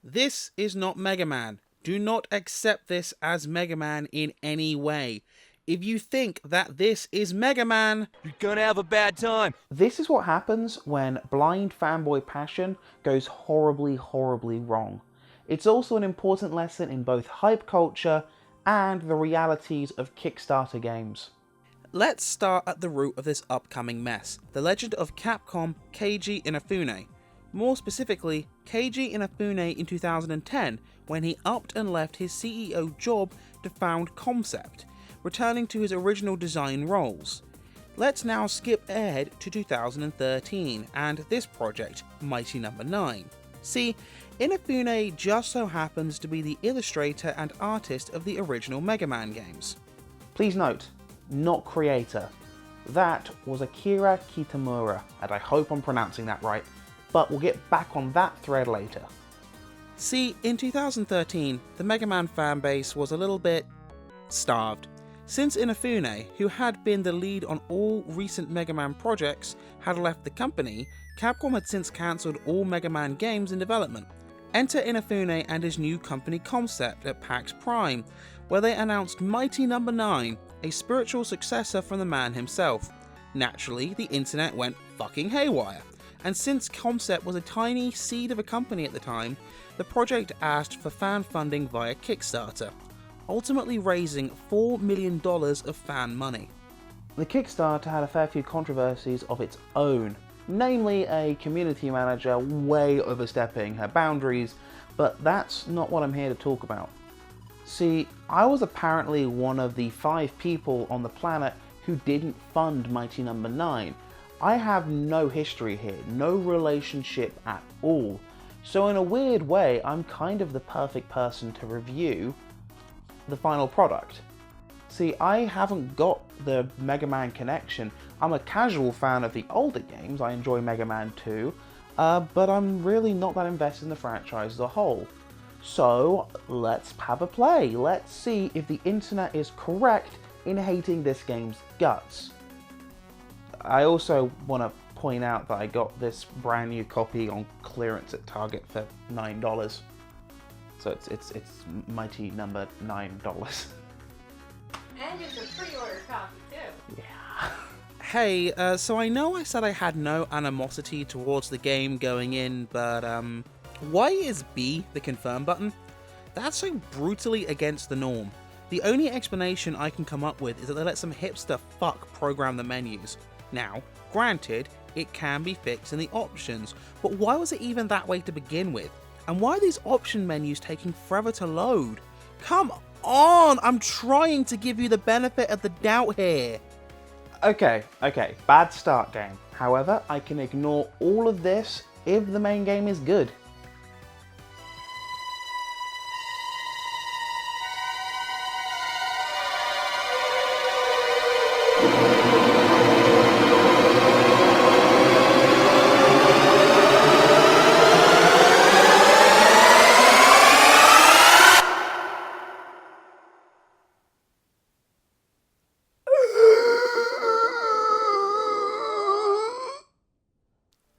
This is not Mega Man. Do not accept this as Mega Man in any way. If you think that this is Mega Man, you're gonna have a bad time. This is what happens when blind fanboy passion goes horribly, horribly wrong. It's also an important lesson in both hype culture and the realities of Kickstarter games. let's start at the root of this upcoming mess, the legend of Capcom Keiji Inafune. More specifically, Keiji Inafune in 2010, when he upped and left his CEO job to found Concept, returning to his original design roles. Let's now skip ahead to 2013 and this project, Mighty No. 9. See, Inafune just so happens to be the illustrator and artist of the original Mega Man games. Please note, not creator. That was Akira Kitamura, and I hope I'm pronouncing that right, but we'll get back on that thread later. See, in 2013, the Mega Man fanbase was a little bit starved. Since Inafune, who had been the lead on all recent Mega Man projects, had left the company, Capcom had since cancelled all Mega Man games in development. Enter Inafune and his new company Concept at PAX Prime, where they announced Mighty No. 9, a spiritual successor from the man himself. Naturally, the internet went fucking haywire, and since Concept was a tiny seed of a company at the time, the project asked for fan funding via Kickstarter, ultimately raising $4 million of fan money. The Kickstarter had a fair few controversies of its own, namely a community manager way overstepping her boundaries, but that's not what I'm here to talk about. See, I was apparently one of the 5 people on the planet who didn't fund Mighty No. 9. I have no history here, no relationship at all, so in a weird way I'm kind of the perfect person to review the final product. See, I haven't got the Mega Man connection. I'm a casual fan of the older games, I enjoy Mega Man 2, but I'm really not that invested in the franchise as a whole. So let's have a play. Let's see if the internet is correct in hating this game's guts. I also want to point out that I got this brand new copy on clearance at Target for $9. So it's Mighty No. $9. And it's a pre-order copy too. Yeah. Hey, so I know I said I had no animosity towards the game going in, but why is B the confirm button? That's so brutally against the norm. The only explanation I can come up with is that they let some hipster fuck program the menus. Now, granted, it can be fixed in the options, but why was it even that way to begin with? And why are these option menus taking forever to load? Come on, I'm trying to give you the benefit of the doubt here. Okay, bad start game. However, I can ignore all of this if the main game is good.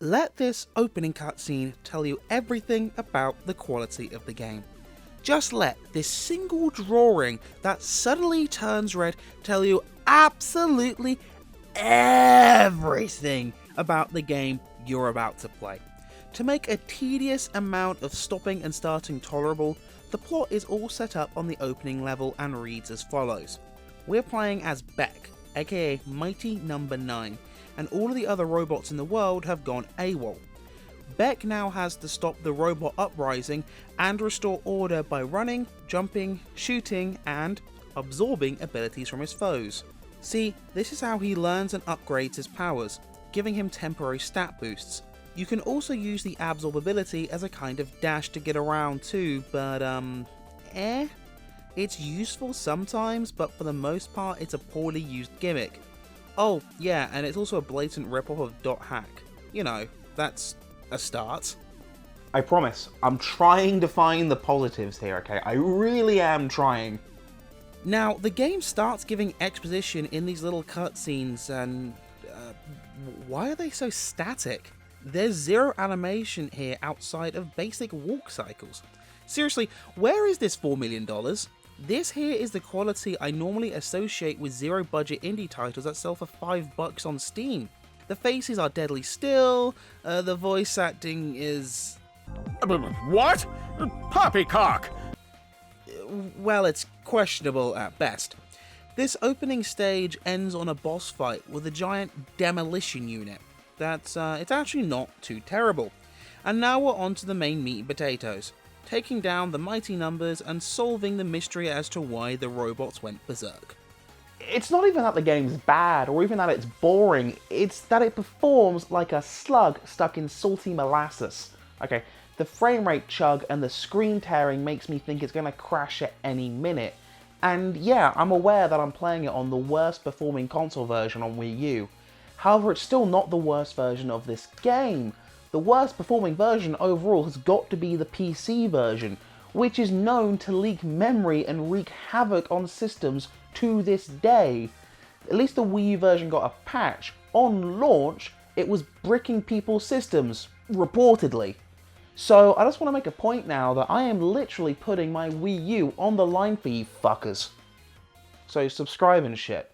Let this opening cutscene tell you everything about the quality of the game. Just let this single drawing that suddenly turns red tell you absolutely everything about the game you're about to play. To make a tedious amount of stopping and starting tolerable, the plot is all set up on the opening level and reads as follows. We're playing as Beck, aka Mighty No. 9, and all of the other robots in the world have gone AWOL. Beck now has to stop the robot uprising and restore order by running, jumping, shooting, and absorbing abilities from his foes. See, this is how he learns and upgrades his powers, giving him temporary stat boosts. You can also use the absorb ability as a kind of dash to get around too, but It's useful sometimes, but for the most part it's a poorly used gimmick. Oh, yeah, and it's also a blatant ripoff of Dot Hack. You know, that's a start. I promise, I'm trying to find the positives here, okay? I really am trying. Now, the game starts giving exposition in these little cutscenes, and why are they so static? There's zero animation here outside of basic walk cycles. Seriously, where is this $4 million? This here is the quality I normally associate with zero budget indie titles that sell for $5 on Steam. The faces are deadly still, the voice acting is... What? Poppycock! well, it's questionable at best. This opening stage ends on a boss fight with a giant demolition unit. It's actually not too terrible. And now we're on to the main meat and potatoes, taking down the mighty numbers and solving the mystery as to why the robots went berserk. It's not even that the game's bad, or even that it's boring, it's that it performs like a slug stuck in salty molasses. Okay, the frame rate chug and the screen tearing makes me think it's gonna crash at any minute. And yeah, I'm aware that I'm playing it on the worst performing console version on Wii U. However, it's still not the worst version of this game. The worst performing version overall has got to be the PC version, which is known to leak memory and wreak havoc on systems to this day. At least the Wii U version got a patch. On launch, it was bricking people's systems, reportedly. So I just want to make a point now that I am literally putting my Wii U on the line for you fuckers. So subscribe and shit.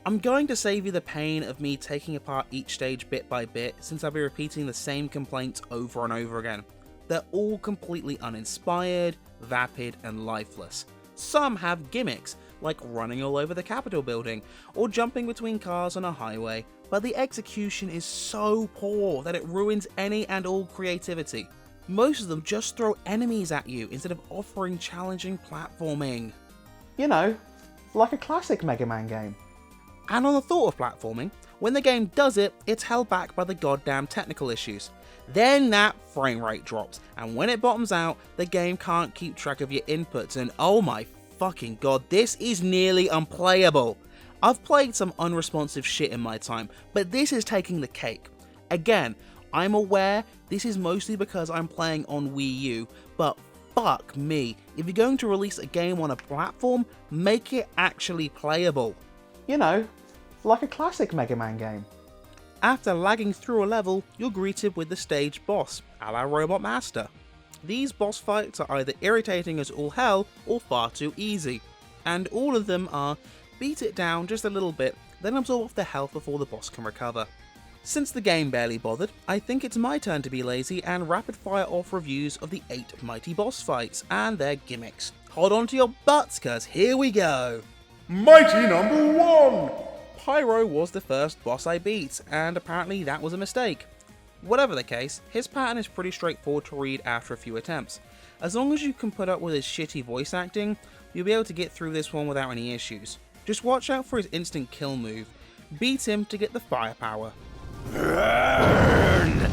I'm going to save you the pain of me taking apart each stage bit by bit, since I'll be repeating the same complaints over and over again. They're all completely uninspired, vapid, and lifeless. Some have gimmicks, like running all over the Capitol building, or jumping between cars on a highway, but the execution is so poor that it ruins any and all creativity. Most of them just throw enemies at you instead of offering challenging platforming. You know, like a classic Mega Man game. And on the thought of platforming, when the game does it, it's held back by the goddamn technical issues. Then that frame rate drops, and when it bottoms out, the game can't keep track of your inputs, and oh my fucking god, this is nearly unplayable. I've played some unresponsive shit in my time, but this is taking the cake. Again, I'm aware this is mostly because I'm playing on Wii U, but fuck me, if you're going to release a game on a platform, make it actually playable. You know, like a classic Mega Man game. After lagging through a level, you're greeted with the stage boss, a la Robot Master. These boss fights are either irritating as all hell or far too easy, and all of them are beat it down just a little bit, then absorb the health before the boss can recover. Since the game barely bothered, I think it's my turn to be lazy and rapid fire off reviews of the 8 mighty boss fights and their gimmicks. Hold on to your butts, cause here we go! Mighty number 1! Pyro was the first boss I beat, and apparently that was a mistake. Whatever the case, his pattern is pretty straightforward to read after a few attempts. As long as you can put up with his shitty voice acting, you'll be able to get through this one without any issues. Just watch out for his instant kill move. Beat him to get the firepower. Burn!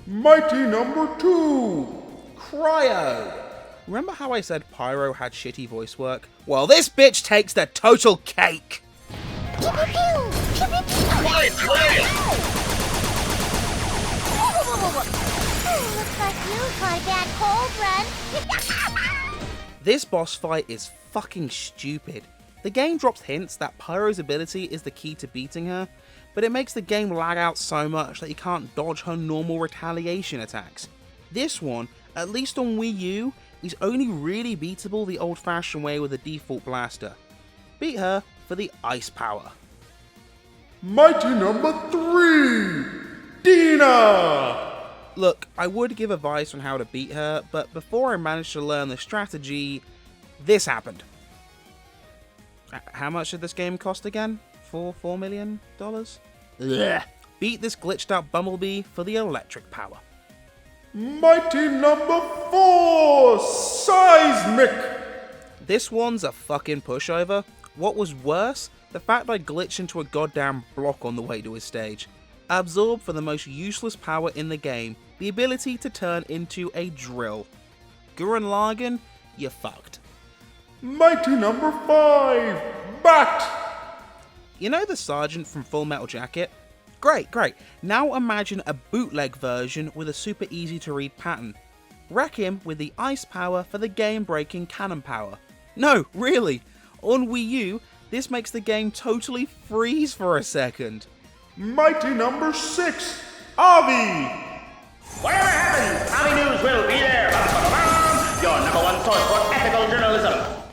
Mighty number 2! Cryo! Remember how I said Pyro had shitty voice work? Well, this bitch takes the total cake! Looks like you caught a bad cold run. This boss fight is fucking stupid. The game drops hints that Pyro's ability is the key to beating her, but it makes the game lag out so much that you can't dodge her normal retaliation attacks. This one, at least on Wii U, is only really beatable the old-fashioned way with a default blaster. Beat her for the ice power. Mighty number 3! Dina! Look, I would give advice on how to beat her, but before I managed to learn the strategy, this happened. How much did this game cost again? $4 million? Ugh. Beat this glitched out bumblebee for the electric power. Mighty number 4! Seismic! This one's a fucking pushover. What was worse, the fact I glitched into a goddamn block on the way to his stage. Absorb for the most useless power in the game, the ability to turn into a drill. Gurren Lagann, you're fucked. Mighty number 5! Bat! You know the sergeant from Full Metal Jacket? Great. Now imagine a bootleg version with a super easy to read pattern. Wreck him with the ice power for the game-breaking cannon power. No, really! On Wii U, this makes the game totally freeze for a second. Mighty number 6! Avi! Whatever happens, Avi News will be there. Your number one source for ethical journalism.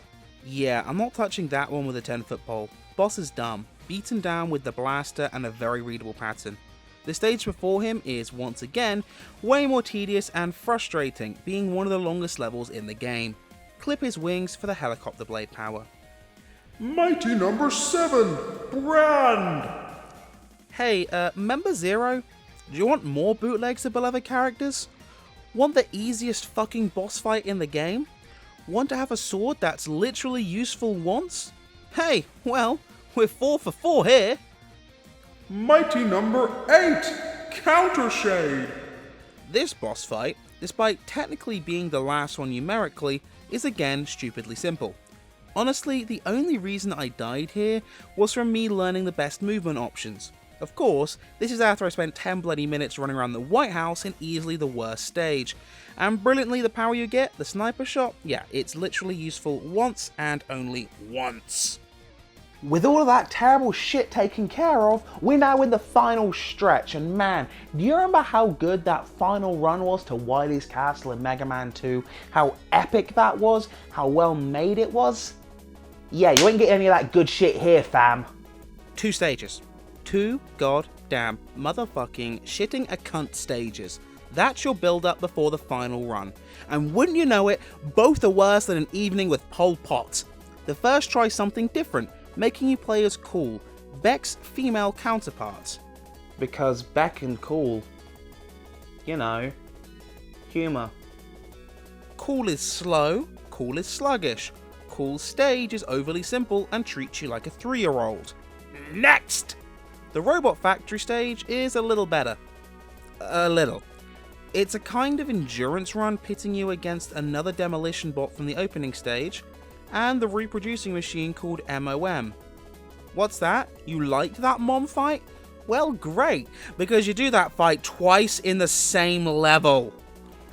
Yeah, I'm not touching that one with a 10-foot pole. Boss is dumb, beaten down with the blaster and a very readable pattern. The stage before him is, once again, way more tedious and frustrating, being one of the longest levels in the game. Clip his wings for the helicopter blade power. Mighty number 7, Brand! Hey, member Zero? Do you want more bootlegs of beloved characters? Want the easiest fucking boss fight in the game? Want to have a sword that's literally useful once? Hey, well, we're 4 for 4 here. Mighty number 8, Countershade! This boss fight, despite technically being the last one numerically, is again stupidly simple. Honestly, the only reason I died here was from me learning the best movement options. Of course, this is after I spent 10 bloody minutes running around the White House in easily the worst stage. And brilliantly, the power you get, the sniper shot, yeah, it's literally useful once and only once. With all of that terrible shit taken care of, we're now in the final stretch, and man, do you remember how good that final run was to Wily's Castle in Mega Man 2? How epic that was? How well made it was? Yeah, you ain't getting any of that good shit here, fam. 2 stages. 2 goddamn motherfucking shitting a cunt stages. That's your build up before the final run. And wouldn't you know it, both are worse than an evening with Pol Pot. The first tries something different, making you play as Cool, Beck's female counterpart. Because Beck and Cool, you know, humour. Cool is slow, Cool is sluggish. Cool's stage is overly simple and treats you like a 3-year-old. Next! The Robot Factory stage is a little better. A little. It's a kind of endurance run pitting you against another demolition bot from the opening stage, and the reproducing machine called MOM. What's that? You liked that mom fight? Well, great, because you do that fight twice in the same level.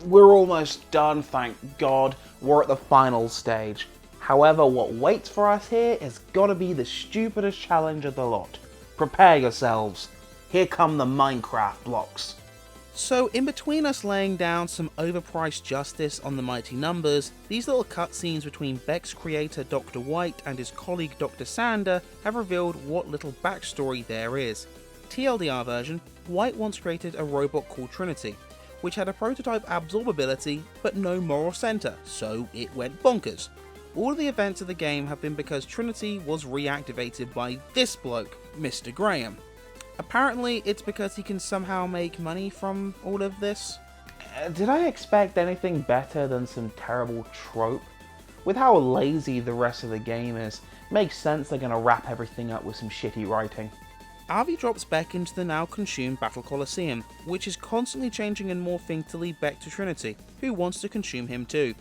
We're almost done, thank God. We're at the final stage. However, what waits for us here has gotta be the stupidest challenge of the lot. Prepare yourselves. Here come the Minecraft blocks. So in between us laying down some overpriced justice on the mighty numbers, these little cutscenes between Beck's creator Dr. White and his colleague Dr. Sander have revealed what little backstory there is. TLDR version, White once created a robot called Trinity, which had a prototype absorbability but no moral center, so it went bonkers. All of the events of the game have been because Trinity was reactivated by this bloke, Mr. Graham. Apparently, it's because he can somehow make money from all of this. Did I expect anything better than some terrible trope? With how lazy the rest of the game is, makes sense they're gonna wrap everything up with some shitty writing. Avi drops Beck into the now consumed Battle Coliseum, which is constantly changing and morphing to lead Beck to Trinity, who wants to consume him too.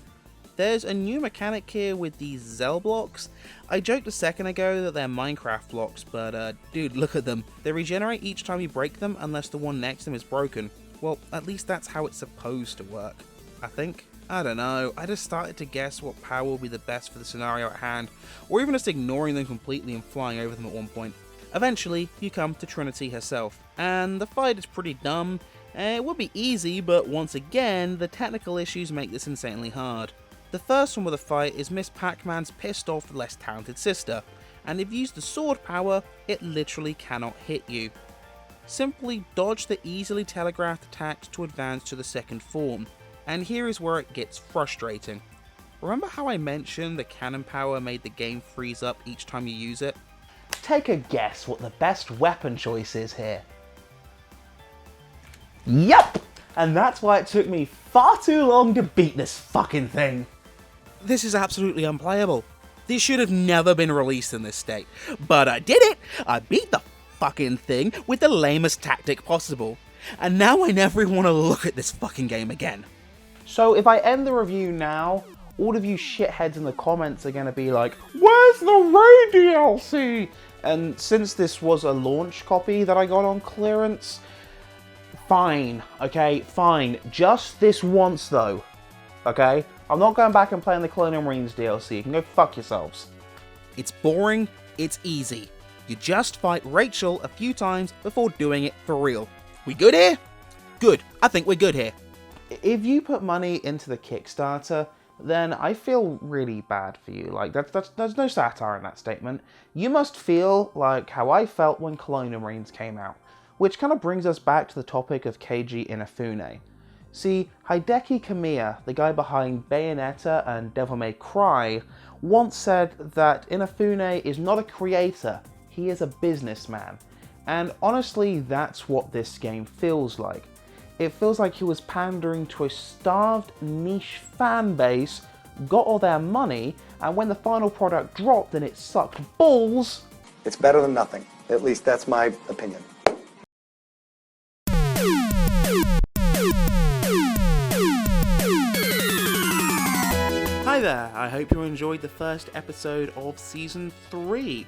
There's a new mechanic here with these Zell blocks. I joked a second ago that they're Minecraft blocks, but dude, look at them. They regenerate each time you break them unless the one next to them is broken. Well, at least that's how it's supposed to work, I think. I don't know, I just started to guess what power will be the best for the scenario at hand, or even just ignoring them completely and flying over them at one point. Eventually, you come to Trinity herself, and the fight is pretty dumb. It would be easy, but once again, the technical issues make this insanely hard. The first one with a fight is Miss Pac-Man's pissed off, less talented sister, and if you use the sword power, it literally cannot hit you. Simply dodge the easily telegraphed attacks to advance to the second form, and here is where it gets frustrating. Remember how I mentioned the cannon power made the game freeze up each time you use it? Take a guess what the best weapon choice is here. Yup! And that's why it took me far too long to beat this fucking thing. This is absolutely unplayable. This should have never been released in this state. But I did it! I beat the fucking thing with the lamest tactic possible. And now I never even want to look at this fucking game again. So if I end the review now, all of you shitheads in the comments are gonna be like, where's the Ray DLC? And since this was a launch copy that I got on clearance, fine, okay, fine. Just this once though, okay? I'm not going back and playing the Colonial Marines DLC. You can go fuck yourselves. It's boring, it's easy. You just fight Rachel a few times before doing it for real. We good here? Good. I think we're good here. If you put money into the Kickstarter, then I feel really bad for you. Like, there's no satire in that statement. You must feel like how I felt when Colonial Marines came out, which kind of brings us back to the topic of Keiji Inafune. See, Hideki Kamiya, the guy behind Bayonetta and Devil May Cry, once said that Inafune is not a creator, he is a businessman. And honestly, that's what this game feels like. It feels like he was pandering to a starved niche fan base, got all their money, and when the final product dropped and it sucked balls... It's better than nothing. At least that's my opinion. Hi there, I hope you enjoyed the first episode of Season 3.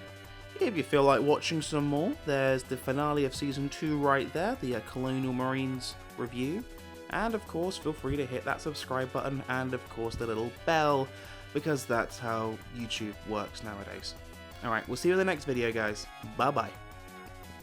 If you feel like watching some more, there's the finale of Season 2 right there, the Colonial Marines review. And of course, feel free to hit that subscribe button and of course the little bell, because that's how YouTube works nowadays. Alright, we'll see you in the next video, guys. Bye bye.